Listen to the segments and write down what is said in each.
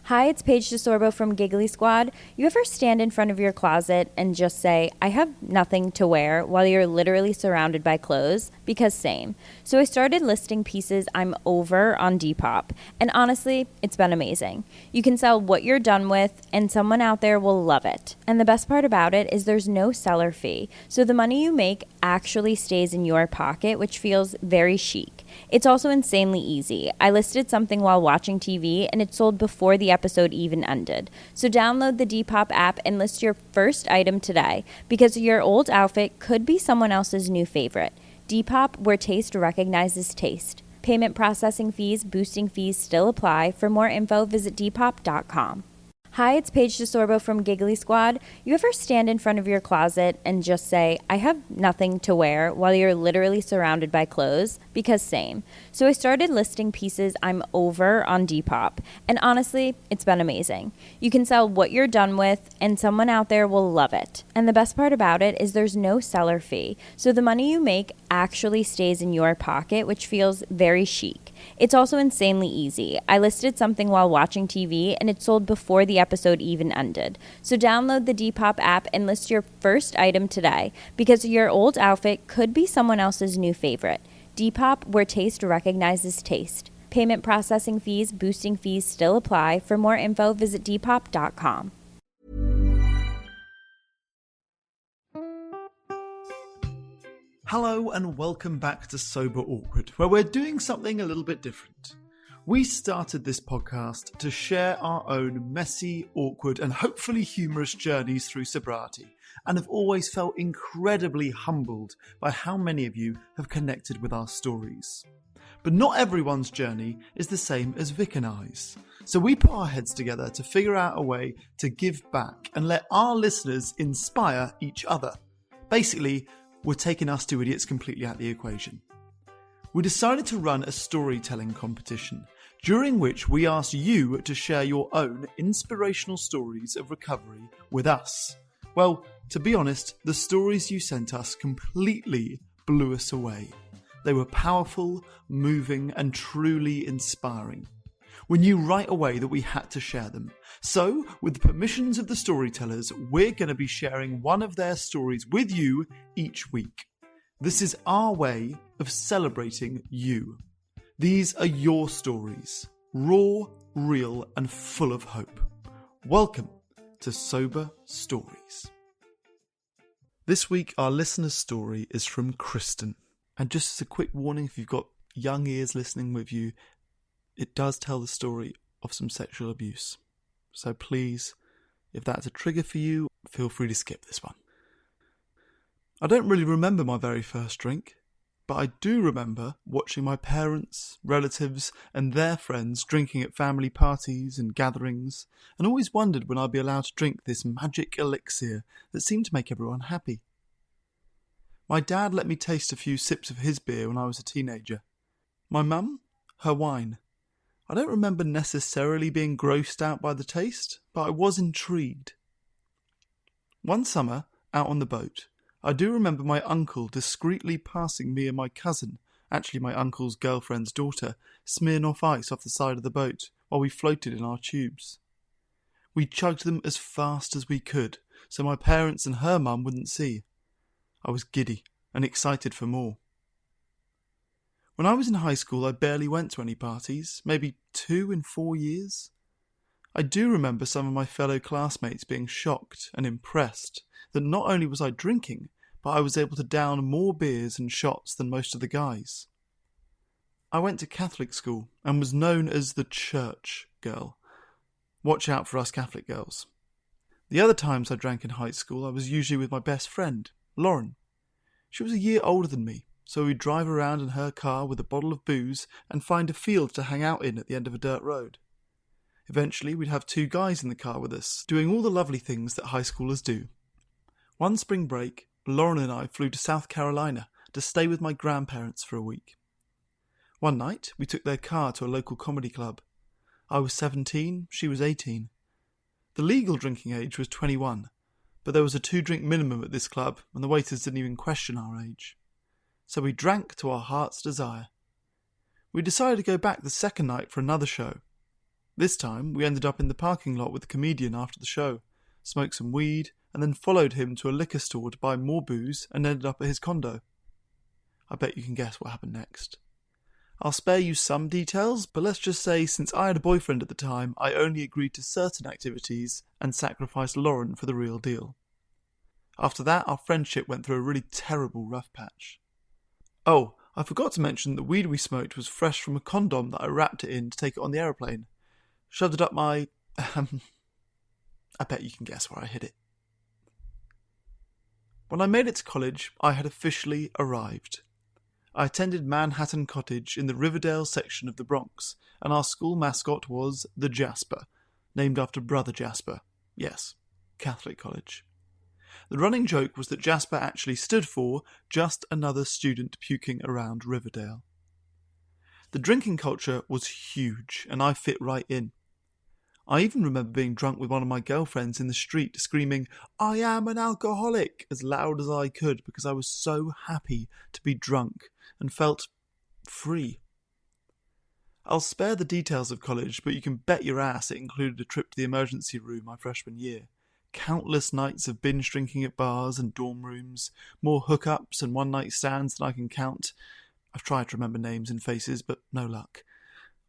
Hi, it's Paige DeSorbo from Giggly Squad. You ever stand in front of your closet and just say, I have nothing to wear, while you're literally surrounded by clothes? Because same. So I started listing pieces I'm over on Depop, and honestly, it's been amazing. You can sell what you're done with, and someone out there will love it. And the best part about it is there's no seller fee, so the money you make actually stays in your pocket, which feels very chic. It's also insanely easy. I listed something while watching TV, and it sold before the episode even ended. So download the Depop app and list your first item today, because your old outfit could be someone else's new favorite. Depop, where taste recognizes taste. Payment processing fees, boosting fees still apply. For more info, visit depop.com. Hi, it's Paige DeSorbo from Giggly Squad. You ever stand in front of your closet and just say, I have nothing to wear, while you're literally surrounded by clothes? Because same. So I started listing pieces I'm over on Depop, and honestly, it's been amazing. You can sell what you're done with, and someone out there will love it. And the best part about it is there's no seller fee, so the money you make actually stays in your pocket, which feels very chic. It's also insanely easy. I listed something while watching TV, and it sold before the episode even ended. So download the Depop app and list your first item today, because your old outfit could be someone else's new favorite. Depop, where taste recognizes taste. Payment processing fees, boosting fees still apply. For more info, visit depop.com. Hello and welcome back to Sober Awkward, where we're doing something a little bit different. We started this podcast to share our own messy, awkward and hopefully humorous journeys through sobriety, and have always felt incredibly humbled by how many of you have connected with our stories. But not everyone's journey is the same as Vic and I's, so we put our heads together to figure out a way to give back and let our listeners inspire each other. Basically, we're taking Us Two Idiots completely out of the equation. We decided to run a storytelling competition, during which we asked you to share your own inspirational stories of recovery with us. Well, to be honest, the stories you sent us completely blew us away. They were powerful, moving, and truly inspiring. We knew right away that we had to share them. So, with the permissions of the storytellers, we're going to be sharing one of their stories with you each week. This is our way of celebrating you. These are your stories, raw, real, and full of hope. Welcome to Sober Stories. This week, our listener's story is from Kristen. And just as a quick warning, if you've got young ears listening with you, it does tell the story of some sexual abuse. So please, if that's a trigger for you, feel free to skip this one. I don't really remember my very first drink, but I do remember watching my parents, relatives, and their friends drinking at family parties and gatherings, and always wondered when I'd be allowed to drink this magic elixir that seemed to make everyone happy. My dad let me taste a few sips of his beer when I was a teenager. My mum, her wine. I don't remember necessarily being grossed out by the taste, but I was intrigued. One summer, out on the boat, I do remember my uncle discreetly passing me and my cousin, actually my uncle's girlfriend's daughter, Smirnoff Ice off the side of the boat while we floated in our tubes. We chugged them as fast as we could, so my parents and her mum wouldn't see. I was giddy and excited for more. When I was in high school, I barely went to any parties, maybe 2 in 4 years. I do remember some of my fellow classmates being shocked and impressed that not only was I drinking, but I was able to down more beers and shots than most of the guys. I went to Catholic school and was known as the church girl. Watch out for us Catholic girls. The other times I drank in high school, I was usually with my best friend, Lauren. She was a year older than me, so we'd drive around in her car with a bottle of booze and find a field to hang out in at the end of a dirt road. Eventually, we'd have 2 guys in the car with us, doing all the lovely things that high schoolers do. One spring break, Lauren and I flew to South Carolina to stay with my grandparents for a week. One night, we took their car to a local comedy club. I was 17, she was 18. The legal drinking age was 21, but there was a 2-drink minimum at this club, and the waiters didn't even question our age. So we drank to our heart's desire. We decided to go back the second night for another show. This time, we ended up in the parking lot with the comedian after the show, smoked some weed, and then followed him to a liquor store to buy more booze and ended up at his condo. I bet you can guess what happened next. I'll spare you some details, but let's just say since I had a boyfriend at the time, I only agreed to certain activities and sacrificed Lauren for the real deal. After that, our friendship went through a really terrible rough patch. Oh, I forgot to mention the weed we smoked was fresh from a condom that I wrapped it in to take it on the aeroplane. Shoved it up my... I bet you can guess where I hid it. When I made it to college, I had officially arrived. I attended Manhattan Cottage in the Riverdale section of the Bronx, and our school mascot was the Jasper, named after Brother Jasper. Yes, Catholic college. The running joke was that Jasper actually stood for just another student puking around Riverdale. The drinking culture was huge, and I fit right in. I even remember being drunk with one of my girlfriends in the street screaming, "I am an alcoholic," as loud as I could because I was so happy to be drunk and felt free. I'll spare the details of college, but you can bet your ass it included a trip to the emergency room my freshman year. Countless nights of binge drinking at bars and dorm rooms, more hookups and one-night stands than I can count. I've tried to remember names and faces, but no luck.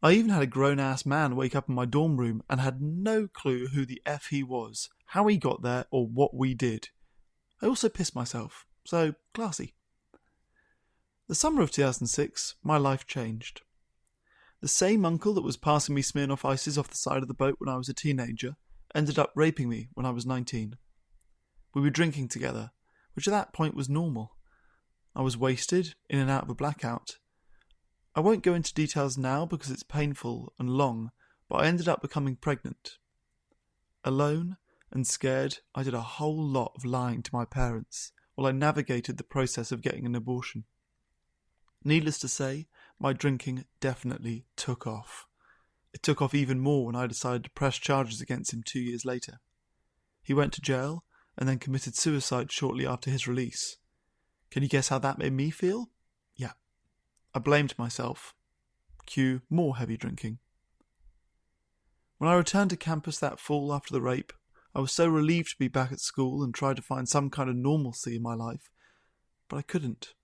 I even had a grown-ass man wake up in my dorm room and had no clue who the F he was, how he got there, or what we did. I also pissed myself, so classy. The summer of 2006, my life changed. The same uncle that was passing me Smirnoff Ices off the side of the boat when I was a teenager ended up raping me when I was 19. We were drinking together, which at that point was normal. I was wasted, in and out of a blackout. I won't go into details now because it's painful and long, but I ended up becoming pregnant. Alone and scared, I did a whole lot of lying to my parents while I navigated the process of getting an abortion. Needless to say, my drinking definitely took off. It took off even more when I decided to press charges against him 2 years later. He went to jail and then committed suicide shortly after his release. Can you guess how that made me feel? Yeah. I blamed myself. Cue more heavy drinking. When I returned to campus that fall after the rape, I was so relieved to be back at school and tried to find some kind of normalcy in my life, but I couldn't.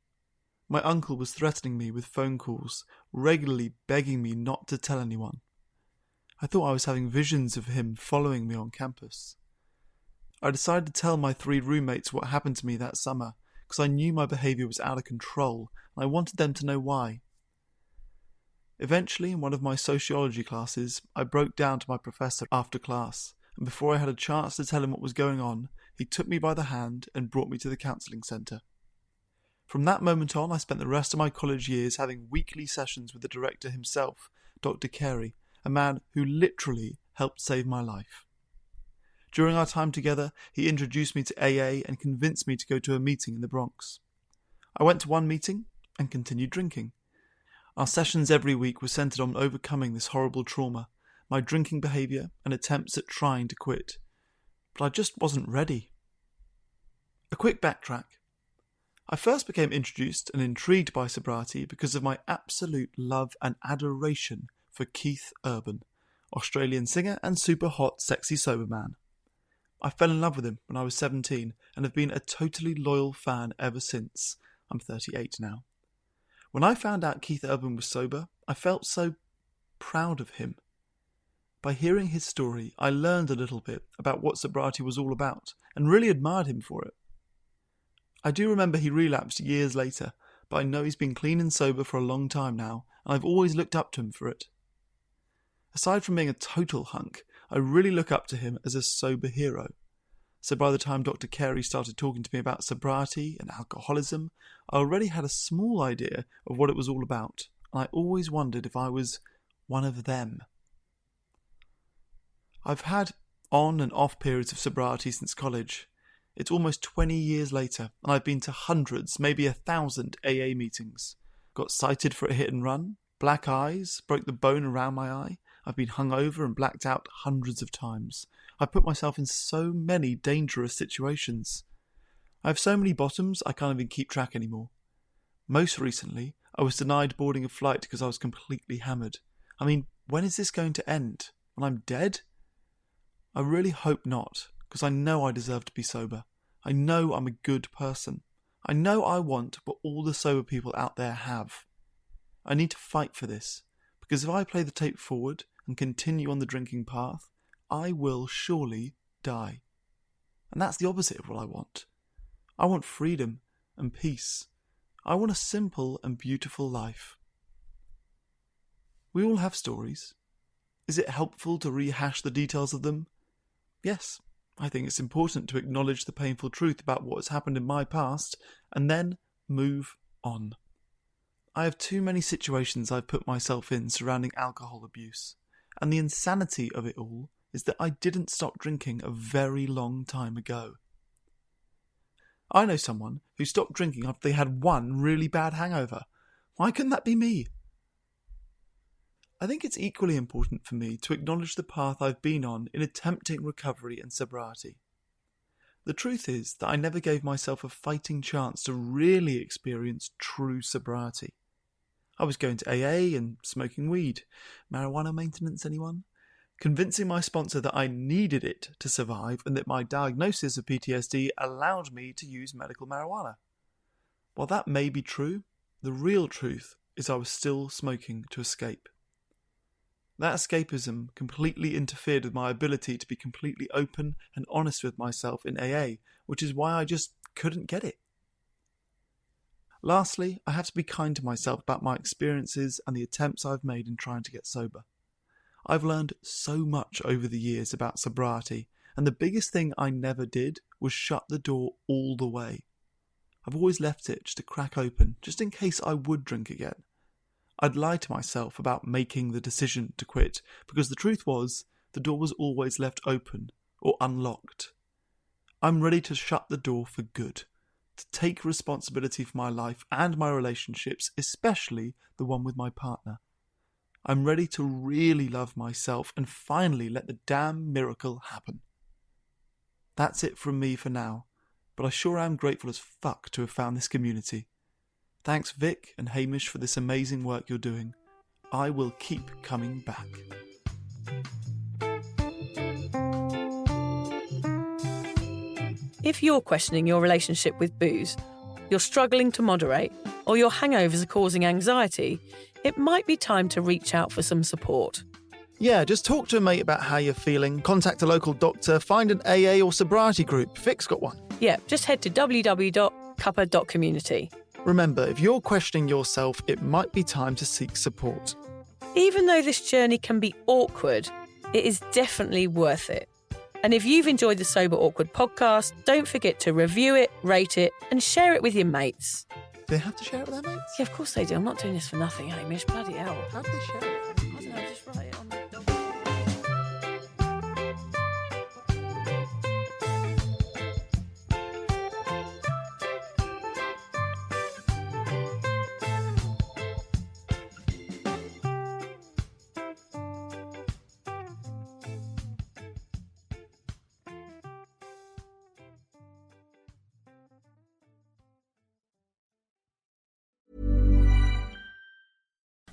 My uncle was threatening me with phone calls, regularly begging me not to tell anyone. I thought I was having visions of him following me on campus. I decided to tell my 3 roommates what happened to me that summer, because I knew my behaviour was out of control, and I wanted them to know why. Eventually, in one of my sociology classes, I broke down to my professor after class, and before I had a chance to tell him what was going on, he took me by the hand and brought me to the counselling centre. From that moment on, I spent the rest of my college years having weekly sessions with the director himself, Dr. Carey, a man who literally helped save my life. During our time together, he introduced me to AA and convinced me to go to a meeting in the Bronx. I went to one meeting and continued drinking. Our sessions every week were centred on overcoming this horrible trauma, my drinking behaviour and attempts at trying to quit. But I just wasn't ready. A quick backtrack. I first became introduced and intrigued by sobriety because of my absolute love and adoration for Keith Urban, Australian singer and super hot, sexy sober man. I fell in love with him when I was 17 and have been a totally loyal fan ever since. I'm 38 now. When I found out Keith Urban was sober, I felt so proud of him. By hearing his story, I learned a little bit about what sobriety was all about and really admired him for it. I do remember he relapsed years later, but I know he's been clean and sober for a long time now, and I've always looked up to him for it. Aside from being a total hunk, I really look up to him as a sober hero. So by the time Dr. Carey started talking to me about sobriety and alcoholism, I already had a small idea of what it was all about, and I always wondered if I was one of them. I've had on and off periods of sobriety since college. It's almost 20 years later, and I've been to hundreds, maybe 1,000 AA meetings. Got cited for a hit and run, black eyes, broke the bone around my eye. I've been hungover and blacked out hundreds of times. I've put myself in so many dangerous situations. I have so many bottoms I can't even keep track anymore. Most recently, I was denied boarding a flight because I was completely hammered. I mean, when is this going to end? when I'm dead? I really hope not, because I know I deserve to be sober. I know I'm a good person. I know I want what all the sober people out there have. I need to fight for this, because if I play the tape forward and continue on the drinking path, I will surely die. And that's the opposite of what I want. I want freedom and peace. I want a simple and beautiful life. We all have stories. Is it helpful to rehash the details of them? Yes, I think it's important to acknowledge the painful truth about what has happened in my past and then move on. I have too many situations I've put myself in surrounding alcohol abuse, and the insanity of it all is that I didn't stop drinking a very long time ago. I know someone who stopped drinking after they had one really bad hangover. Why couldn't that be me? I think it's equally important for me to acknowledge the path I've been on in attempting recovery and sobriety. The truth is that I never gave myself a fighting chance to really experience true sobriety. I was going to AA and smoking weed. Marijuana maintenance, anyone? Convincing my sponsor that I needed it to survive and that my diagnosis of PTSD allowed me to use medical marijuana. While that may be true, the real truth is I was still smoking to escape. That escapism completely interfered with my ability to be completely open and honest with myself in AA, which is why I just couldn't get it. Lastly, I have to be kind to myself about my experiences and the attempts I've made in trying to get sober. I've learned so much over the years about sobriety, and the biggest thing I never did was shut the door all the way. I've always left it just to crack open, just in case I would drink again. I'd lie to myself about making the decision to quit, because the truth was, the door was always left open or unlocked. I'm ready to shut the door for good, to take responsibility for my life and my relationships, especially the one with my partner. I'm ready to really love myself and finally let the damn miracle happen. That's it from me for now, but I sure am grateful as fuck to have found this community. Thanks Vic and Hamish for this amazing work you're doing. I will keep coming back. If you're questioning your relationship with booze, you're struggling to moderate, or your hangovers are causing anxiety, it might be time to reach out for some support. Yeah, just talk to a mate about how you're feeling, contact a local doctor, find an AA or sobriety group. Vic's got one. Yeah, just head to www.cuppa.community. Remember, if you're questioning yourself, it might be time to seek support. Even though this journey can be awkward, it is definitely worth it. And if you've enjoyed the Sober Awkward podcast, don't forget to review it, rate it, and share it with your mates. They have to share it with their mates? Yeah, of course they do. I'm not doing this for nothing, Hamish. Bloody hell. How do they share it? I don't know, just write it on the document.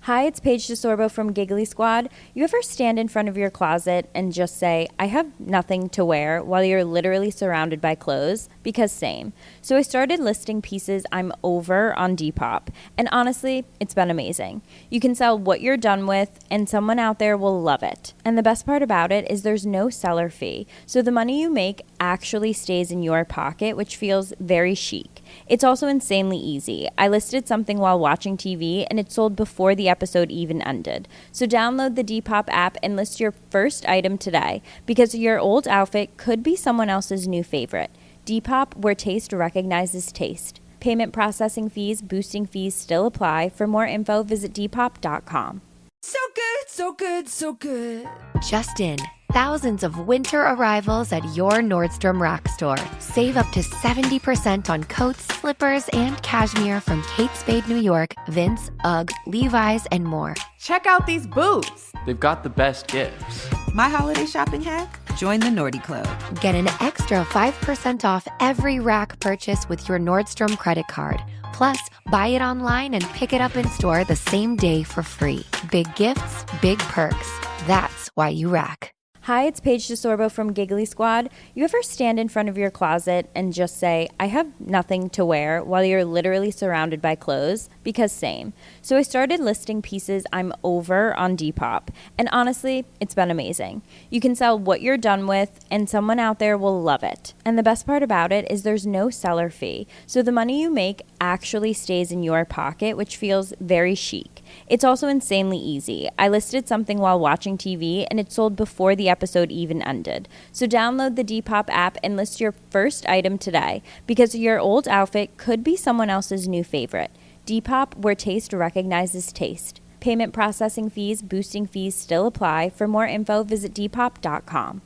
Hi, it's Paige DeSorbo from Giggly Squad. You ever stand in front of your closet and just say, I have nothing to wear, while you're literally surrounded by clothes? Because same. So I started listing pieces I'm over on Depop, and honestly, it's been amazing. You can sell what you're done with, and someone out there will love it. And the best part about it is there's no seller fee, so the money you make actually stays in your pocket, which feels very chic. It's also insanely easy. I listed something while watching TV, and it sold before the episode even ended. So download the Depop app and list your first item today, because your old outfit could be someone else's new favorite. Depop, where taste recognizes taste. Payment processing fees, boosting fees still apply. For more info, visit Depop.com. So good, so good, so good. Just in, thousands of winter arrivals at your Nordstrom Rack store. Save up to 70% on coats, slippers, and cashmere from Kate Spade New York, Vince, UGG, Levi's, and more. Check out these boots. They've got the best gifts. My holiday shopping hack? Join the Nordy Club. Get an extra 5% off every Rack purchase with your Nordstrom credit card. Plus, buy it online and pick it up in store the same day for free. Big gifts, big perks. That's why you Rack. Hi, it's Paige DeSorbo from Giggly Squad. You ever stand in front of your closet and just say, I have nothing to wear, while you're literally surrounded by clothes? Because same. So I started listing pieces I'm over on Depop. And honestly, it's been amazing. You can sell what you're done with, and someone out there will love it. And the best part about it is there's no seller fee. So the money you make actually stays in your pocket, which feels very chic. It's also insanely easy. I listed something while watching TV, and it sold before the episode even ended. So download the Depop app and list your first item today, because your old outfit could be someone else's new favorite. Depop, where taste recognizes taste. Payment processing fees, boosting fees still apply. For more info, visit Depop.com.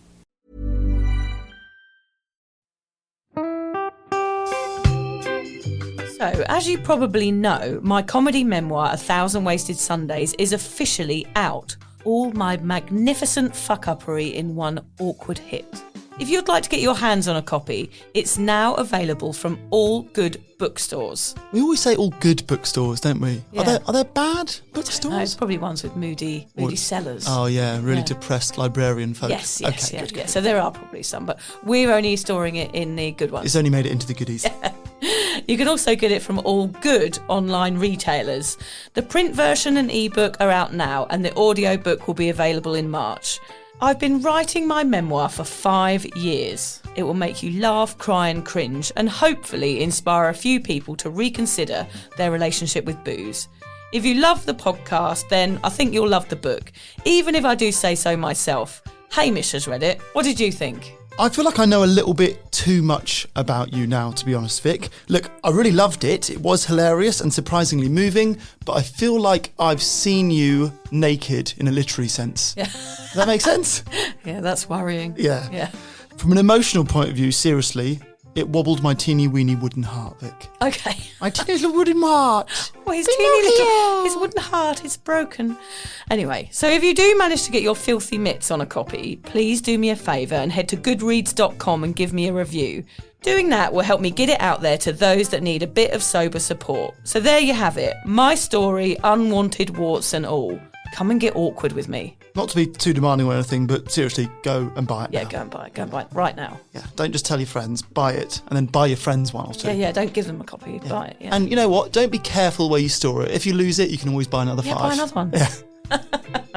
So, as you probably know, my comedy memoir, 1,000 Wasted Sundays, is officially out. All my magnificent fuck-uppery in one awkward hit. If you'd like to get your hands on a copy, it's now available from all good bookstores. We always say all good bookstores, don't we? Yeah. Are there bad bookstores? No, it's probably ones with moody sellers. Oh yeah, really Yeah. depressed librarian folk. Yes, Okay, yeah, good. yeah. So there are probably some, but we're only storing it in the good ones. It's only made it into the goodies. You can also get it from all good online retailers. The print version and ebook are out now, and the audiobook will be available in March. I've been writing my memoir for 5 years. It will make you laugh, cry and cringe, and hopefully inspire a few people to reconsider their relationship with booze. If you love the podcast, then I think you'll love the book, even if I do say so myself. Hamish has read it. What did you think? I feel like I know a little bit too much about you now, to be honest, Vic. Look, I really loved it. It was hilarious and surprisingly moving, but I feel like I've seen you naked in a literary sense. Yeah. Does that make sense? Yeah, that's worrying. Yeah. Yeah. From an emotional point of view, seriously, it wobbled my teeny weeny wooden heart, Vic. Okay. My teeny little wooden heart. Well, his teeny little, his wooden heart is broken. Anyway, so if you do manage to get your filthy mitts on a copy, please do me a favour and head to goodreads.com and give me a review. Doing that will help me get it out there to those that need a bit of sober support. So there you have it. My story, unwanted warts and all. Come and get awkward with me. Not to be too demanding or anything, but seriously, go and buy it Yeah, now. go and buy it. Go and buy it right now. Yeah, don't just tell your friends, buy it, and then buy your friends one or two. Yeah, don't give them a copy. Yeah. Buy it, yeah. And you know what? Don't be careful where you store it. If you lose it, you can always buy another 5. Buy another one. Yeah.